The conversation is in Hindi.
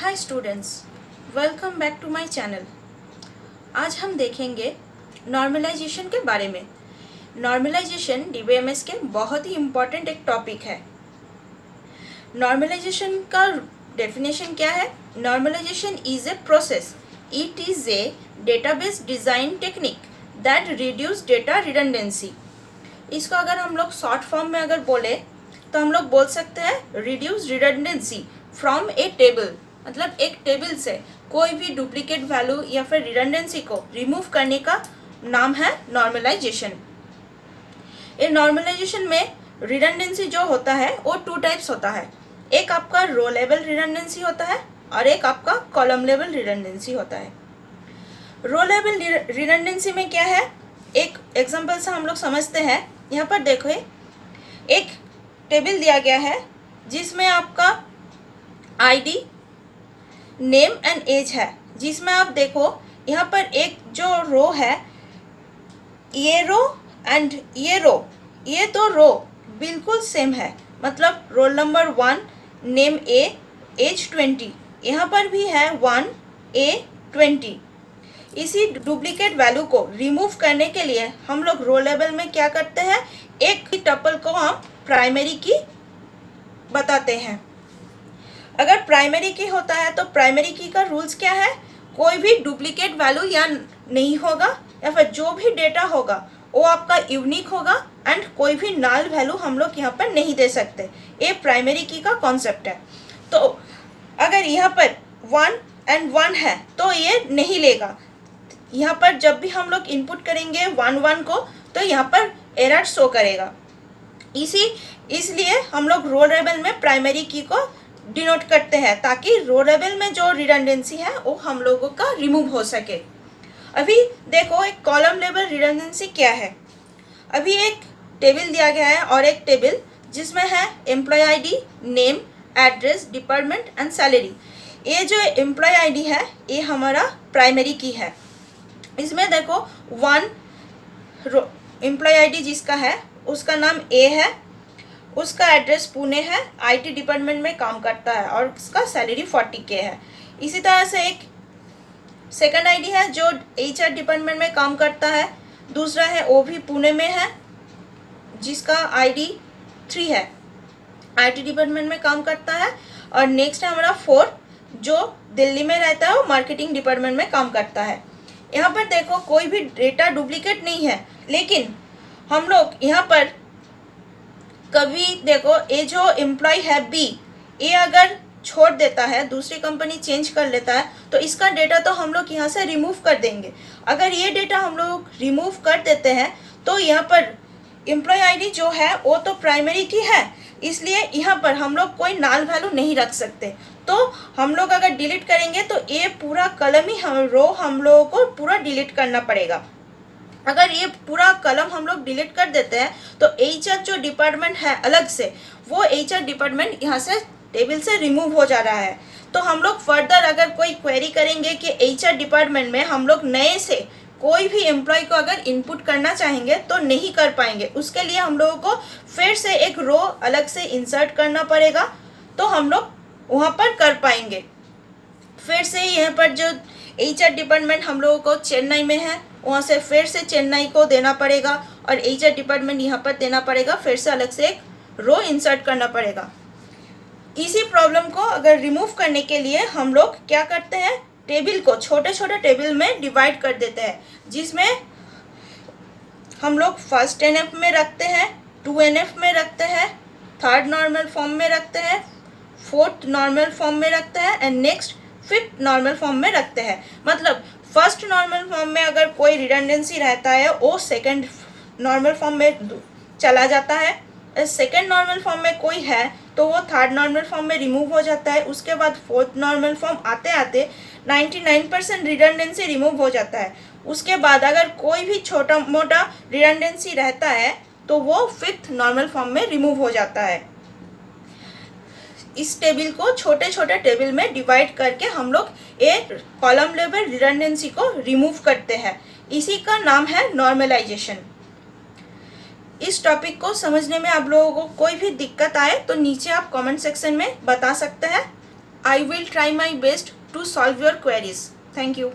Hi students, welcome back to my channel. आज हम देखेंगे नॉर्मलाइजेशन के बारे में। नॉर्मलाइजेशन डीबीएमएस के बहुत ही इम्पॉर्टेंट एक टॉपिक है। नॉर्मलाइजेशन का डेफिनेशन क्या है? Normalization is a process, it is a database design technique that reduce data redundancy. इसको अगर हम लोग शॉर्ट फॉर्म में अगर बोले तो हम लोग बोल सकते हैं reduce redundancy from A table. मतलब एक टेबल से कोई भी डुप्लीकेट वैल्यू या फिर रिडंडेंसी को रिमूव करने का नाम है नॉर्मलाइजेशन। ये नॉर्मलाइजेशन में रिडंडेंसी जो होता है वो टू टाइप्स होता है। एक आपका रो लेवल रिडंडेंसी होता है और एक आपका कॉलम लेवल रिडंडेंसी होता है। रो लेवल रिडंडेंसी में क्या है, एक एग्जांपल से हम लोग समझते हैं। यहाँ पर देखो, एक टेबल दिया गया है जिसमें आपका आईडी, नेम एंड एज है, जिसमें आप देखो यहाँ पर एक जो रो है, ये रो एंड ये रो, ये तो रो बिल्कुल सेम है। मतलब रोल नंबर 1, नेम ए, एज 20, यहाँ पर भी है 1A20। इसी डुप्लीकेट वैल्यू को रिमूव करने के लिए हम लोग रो लेवल में क्या करते हैं, एक टपल को हम प्राइमरी की बताते हैं। अगर प्राइमरी की होता है तो प्राइमरी की का रूल्स क्या है, कोई भी डुप्लीकेट वैल्यू या नहीं होगा या फिर जो भी डेटा होगा वो आपका यूनिक होगा एंड कोई भी नल वैल्यू हम लोग यहाँ पर नहीं दे सकते। ये प्राइमरी की का कॉन्सेप्ट है। तो अगर यहाँ पर 1 एंड 1 है तो ये नहीं लेगा। यहाँ पर जब भी हम लोग इनपुट करेंगे 1 को तो यहाँ पर एरर शो करेगा। इसलिए हम लोग रो लेवल में प्राइमरी की को डिनोट करते हैं ताकि रो लेवल में जो रिडंडेंसी है वो हम लोगों का रिमूव हो सके। अभी देखो एक कॉलम लेवल रिडंडेंसी क्या है। अभी एक टेबल दिया गया है और एक टेबल जिसमें है employee ID, name, address, department and salary. ये जो एम्प्लॉय आईडी है ये हमारा प्राइमरी की है। इसमें देखो 1 एम्प्लॉय आईडी जिसका है उसका नाम ए है, उसका एड्रेस पुणे है, आईटी डिपार्टमेंट में काम करता है और उसका सैलरी 40K है। इसी तरह से एक सेकंड आईडी है जो एचआर डिपार्टमेंट में काम करता है, दूसरा है वो भी पुणे में है जिसका आईडी 3 है, आईटी डिपार्टमेंट में काम करता है। और नेक्स्ट है हमारा 4 जो दिल्ली में रहता है, वो मार्केटिंग डिपार्टमेंट में काम करता है। यहाँ पर देखो कोई भी डेटा डुप्लीकेट नहीं है, लेकिन हम लोग यहाँ पर कभी देखो ये जो एम्प्लॉय है बी, ये अगर छोड़ देता है, दूसरी कंपनी चेंज कर लेता है तो इसका डेटा तो हम लोग यहाँ से रिमूव कर देंगे। अगर ये डेटा हम लोग रिमूव कर देते हैं तो यहाँ पर एम्प्लॉय आईडी जो है वो तो प्राइमरी की है, इसलिए यहाँ पर हम लोग कोई नल वैल्यू नहीं रख सकते। तो हम लोग अगर डिलीट करेंगे तो ये पूरा कलम ही रो हम लोगों को पूरा डिलीट करना पड़ेगा। अगर ये पूरा कलम हम लोग डिलीट कर देते हैं तो एचआर जो डिपार्टमेंट है अलग से, वो एचआर डिपार्टमेंट यहाँ से टेबल से रिमूव हो जा रहा है। तो हम लोग फर्दर अगर कोई क्वेरी करेंगे कि एचआर डिपार्टमेंट में हम लोग नए से कोई भी एम्प्लॉय को अगर इनपुट करना चाहेंगे तो नहीं कर पाएंगे। उसके लिए हम लोगों को फिर से एक रो अलग से इंसर्ट करना पड़ेगा, तो हम लोग वहाँ पर कर पाएंगे। फिर से यहाँ पर जो एचआर डिपार्टमेंट हम लोगों को चेन्नई में है, वहाँ से फिर से चेन्नई को देना पड़ेगा और एचआर डिपार्टमेंट यहाँ पर देना पड़ेगा, फिर से अलग से एक रो इंसर्ट करना पड़ेगा। इसी प्रॉब्लम को अगर रिमूव करने के लिए हम लोग क्या करते हैं, टेबल को छोटे छोटे टेबल में डिवाइड कर देते हैं, जिसमें हम लोग फर्स्ट एनएफ में रखते हैं, 2NF में रखते हैं, थर्ड नॉर्मल फॉर्म में रखते हैं, फोर्थ नॉर्मल फॉर्म में रखते हैं and next 5th normal form में रखते हैं। मतलब फर्स्ट नॉर्मल फॉर्म में अगर कोई रिडंडेंसी रहता है वो सेकंड नॉर्मल फॉर्म में चला जाता है। सेकंड नॉर्मल फॉर्म में कोई है तो वो थर्ड नॉर्मल फॉर्म में रिमूव हो जाता है। उसके बाद फोर्थ नॉर्मल फॉर्म आते आते 99% रिडंडेंसी रिमूव हो जाता है। उसके बाद अगर कोई भी छोटा मोटा रिडंडेंसी रहता है तो वो 5th नॉर्मल फॉर्म में रिमूव हो जाता है। इस टेबल को छोटे छोटे टेबल में डिवाइड करके हम लोग एक कॉलम लेवल रिडंडेंसी को रिमूव करते हैं। इसी का नाम है नॉर्मलाइजेशन। इस टॉपिक को समझने में आप लोगों को कोई भी दिक्कत आए तो नीचे आप कमेंट सेक्शन में बता सकते हैं। I will try my best to solve your queries. Thank you.